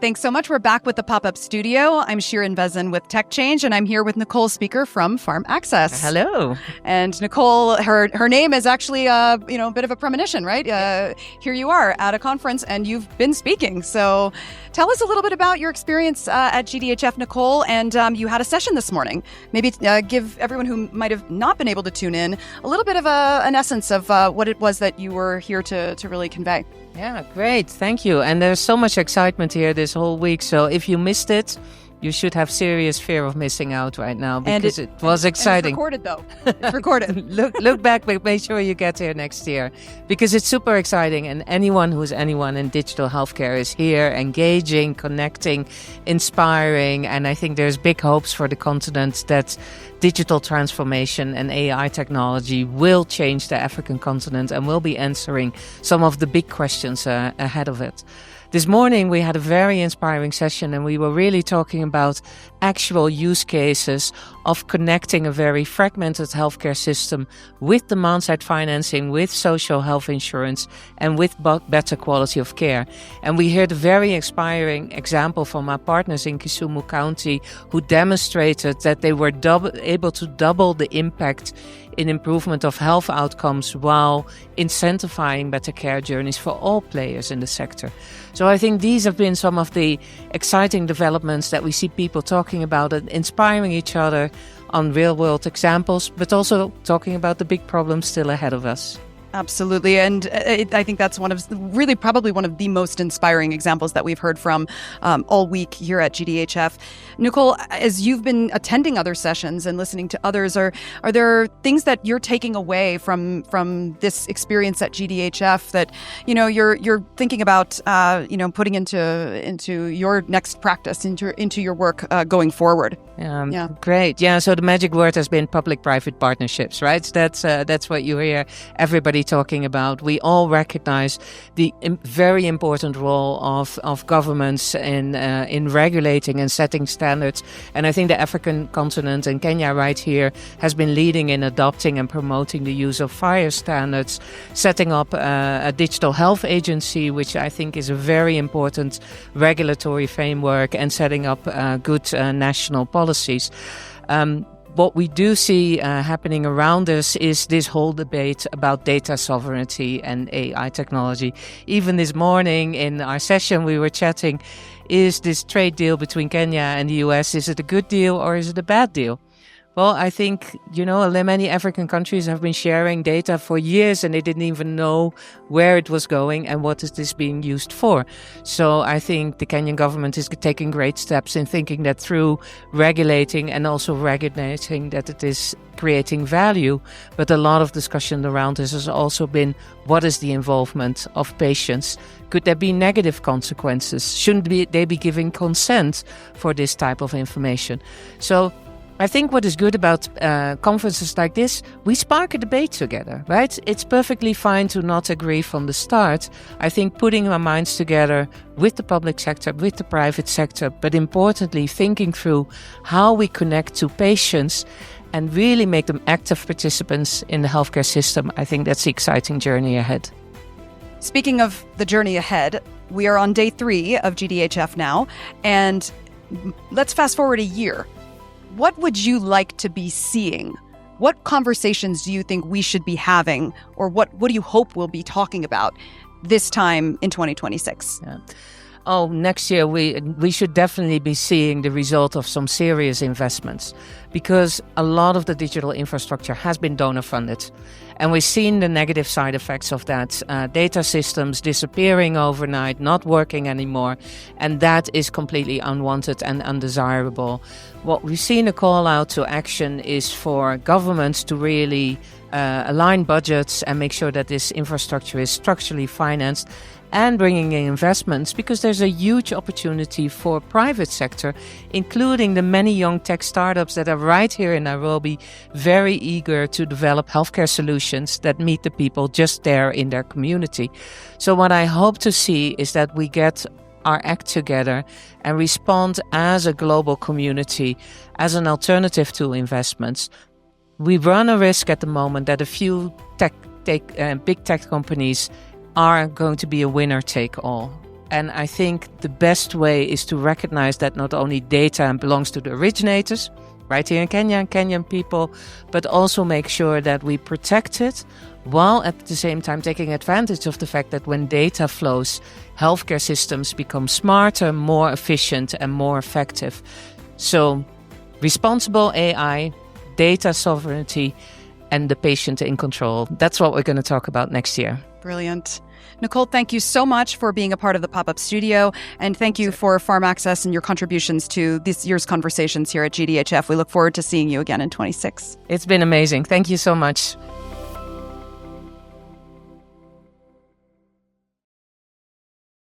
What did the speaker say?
Thanks so much. We're back with the Pop-Up Studio. I'm Shirin Vezin with Tech Change, and I'm here with Nicole Spieker from Farm Access. Hello. And Nicole, her name is actually a bit of a premonition, right? Here you are at a conference, and you've been speaking. So tell us a little bit about your experience at GDHF, Nicole. And you had a session this morning. Maybe give everyone who might have not been able to tune in a little bit of an essence of what it was that you were here to really convey. Yeah, great. Thank you. And there's so much excitement here this whole week. So if you missed it, you should have serious fear of missing out right now because it was exciting. It's recorded, though. It's recorded. Look back, but make sure you get here next year because it's super exciting. And anyone in digital healthcare is here, engaging, connecting, inspiring. And I think there's big hopes for the continent that digital transformation and AI technology will change the African continent and will be answering some of the big questions ahead of it. This morning, we had a very inspiring session and we were really talking about actual use cases of connecting a very fragmented healthcare system with demand-side financing, with social health insurance, and with better quality of care. And we heard a very inspiring example from our partners in Kisumu County who demonstrated that they were able to double the impact in improvement of health outcomes while incentivizing better care journeys for all players in the sector. So I think these have been some of the exciting developments that we see people talking about and inspiring each other on real-world examples, but also talking about the big problems still ahead of us. Absolutely. And I think that's probably one of the most inspiring examples that we've heard from all week here at GDHF. Nicole, as you've been attending other sessions and listening to others, are there things that you're taking away from this experience at GDHF that, you're thinking about, putting into your next practice, into your work going forward? Yeah. Great. Yeah. So the magic word has been public-private partnerships, right? That's what you hear everybody talking about. We all recognize the very important role of governments in regulating and setting standards. And I think the African continent and Kenya right here has been leading in adopting and promoting the use of FHIR standards, setting up a digital health agency, which I think is a very important regulatory framework, and setting up good national policies. What we do see happening around us is this whole debate about data sovereignty and AI technology. Even this morning in our session, we were chatting, is this trade deal between Kenya and the US, is it a good deal or is it a bad deal? Well, I think, many African countries have been sharing data for years and they didn't even know where it was going and what is this being used for. So I think the Kenyan government is taking great steps in thinking that through regulating and also recognizing that it is creating value. But a lot of discussion around this has also been, what is the involvement of patients? Could there be negative consequences? Shouldn't they be giving consent for this type of information? So I think what is good about conferences like this, we spark a debate together, right? It's perfectly fine to not agree from the start. I think putting our minds together with the public sector, with the private sector, but importantly, thinking through how we connect to patients and really make them active participants in the healthcare system. I think that's the exciting journey ahead. Speaking of the journey ahead, we are on day 3 of GDHF now, and let's fast forward a year. What would you like to be seeing? What conversations do you think we should be having, or what do you hope we'll be talking about this time in 2026? Yeah. Oh, next year we should definitely be seeing the result of some serious investments, because a lot of the digital infrastructure has been donor funded. And we've seen the negative side effects of that. Data systems disappearing overnight, not working anymore. And that is completely unwanted and undesirable. What we've seen a call out to action is for governments to really align budgets and make sure that this infrastructure is structurally financed and bringing in investments, because there's a huge opportunity for private sector, including the many young tech startups that are right here in Nairobi, very eager to develop healthcare solutions that meet the people just there in their community. So what I hope to see is that we get our act together and respond as a global community, as an alternative to investments. We run a risk at the moment that a few big tech companies are going to be a winner take all. And I think the best way is to recognize that not only data belongs to the originators, right here in Kenya, Kenyan people, but also make sure that we protect it while at the same time taking advantage of the fact that when data flows, healthcare systems become smarter, more efficient, and more effective. So responsible AI, data sovereignty, and the patient in control. That's what we're going to talk about next year. Brilliant. Nicole, thank you so much for being a part of the pop-up studio. And thank you for Farm Access and your contributions to this year's conversations here at GDHF. We look forward to seeing you again in 26. It's been amazing. Thank you so much.